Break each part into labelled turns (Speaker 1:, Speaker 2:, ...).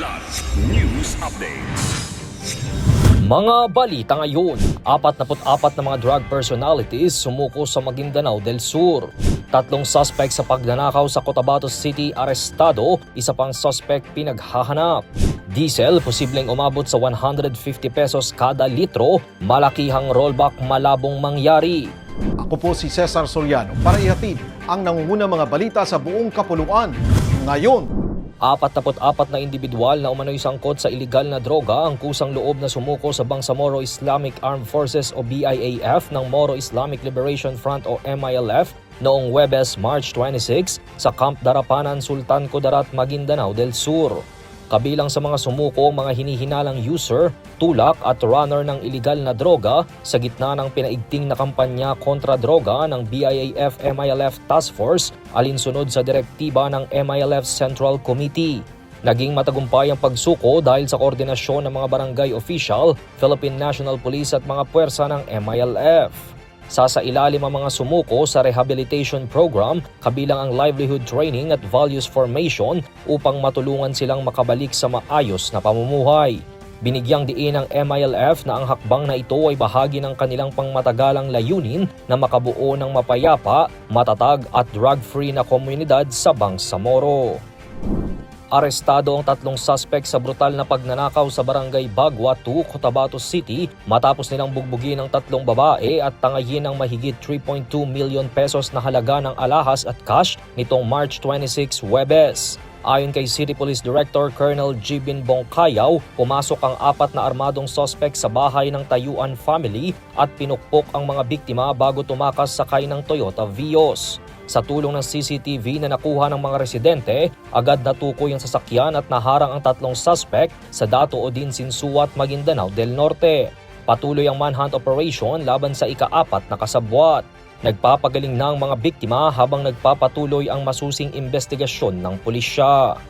Speaker 1: Kidlat News Updates.
Speaker 2: Mga balita ngayon, 44 na mga drug personalities sumuko sa Maguindanao del Sur. 3 suspect sa pagnanakaw sa Cotabato City arestado, isa pang suspect pinaghahanap. Diesel posibleng umabot sa 150 pesos kada litro, malakihang rollback malabong mangyari.
Speaker 3: Ako po si Cesar Soriano para ihatid ang nangungunang mga balita sa buong kapuluan. Ngayon,
Speaker 2: 44 na individual na umano'y sangkot sa iligal na droga ang kusang loob na sumuko sa Bangsamoro Islamic Armed Forces o BIAF ng Moro Islamic Liberation Front o MILF noong Huwebes, March 26 sa Camp Darapanan, Sultan Kudarat, Maguindanao del Sur. Kabilang sa mga sumuko ang mga hinihinalang user, tulak at runner ng iligal na droga sa gitna ng pinaigting na kampanya kontra droga ng BIAF-MILF Task Force alinsunod sa direktiba ng MILF Central Committee. Naging matagumpay ang pagsuko dahil sa koordinasyon ng mga barangay official, Philippine National Police at mga puwersa ng MILF. Sasailalim ang mga sumuko sa rehabilitation program kabilang ang livelihood training at values formation upang matulungan silang makabalik sa maayos na pamumuhay. Binigyang diin ng MILF na ang hakbang na ito ay bahagi ng kanilang pangmatagalang layunin na makabuo ng mapayapa, matatag at drug-free na komunidad sa Bangsamoro. Arestado ang 3 suspect sa brutal na pagnanakaw sa barangay Bagua 2, Cotabato City matapos nilang bugbugin ang 3 babae at tangayin ng mahigit 3.2 million pesos na halaga ng alahas at cash nitong March 26, Huwebes. Ayon kay City Police Director Colonel Jibin Bongkayaw, pumasok ang 4 na armadong suspect sa bahay ng Tayuan family at pinukpok ang mga biktima bago tumakas sakay ng Toyota Vios. Sa tulong ng CCTV na nakuha ng mga residente, agad natukoy ang sasakyan at naharang ang 3 suspect sa Dato Odin Sinsuat, Maguindanao del Norte. Patuloy ang manhunt operation laban sa ika-4 na kasabwat. Nagpapagaling na ang mga biktima habang nagpapatuloy ang masusing investigasyon ng pulisya.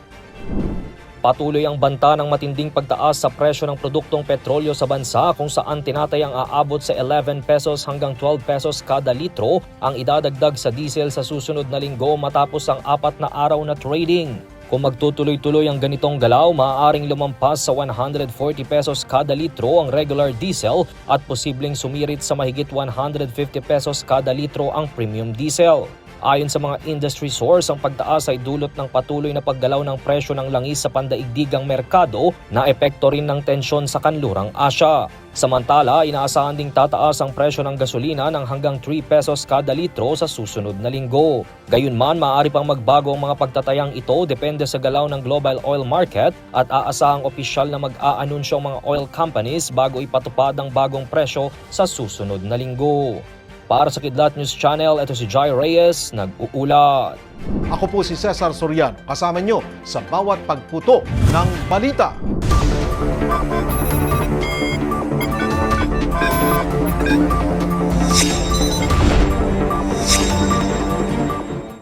Speaker 2: Patuloy ang banta ng matinding pagtaas sa presyo ng produktong petrolyo sa bansa kung saan tinatayang aabot sa 11 pesos hanggang 12 pesos kada litro ang idadagdag sa diesel sa susunod na linggo matapos ang 4 na araw na trading. Kung magtutuloy-tuloy ang ganitong galaw, maaaring lumampas sa 140 pesos kada litro ang regular diesel at posibleng sumirit sa mahigit 150 pesos kada litro ang premium diesel. Ayon sa mga industry source, ang pagtaas ay dulot ng patuloy na paggalaw ng presyo ng langis sa pandaigdigang merkado na epekto rin ng tensyon sa kanlurang Asya. Samantala, inaasahan ding tataas ang presyo ng gasolina ng hanggang 3 pesos kada litro sa susunod na linggo. Gayunman, maaari pang magbago ang mga pagtatayang ito depende sa galaw ng global oil market at aasahang opisyal na mag-aanunsyo ang mga oil companies bago ipatupad ang bagong presyo sa susunod na linggo. Para sa Kidlat News Channel, ito si Jai Reyes, nag-uulat.
Speaker 3: ako po si Cesar Soriano, kasama nyo sa bawat pagputo ng balita.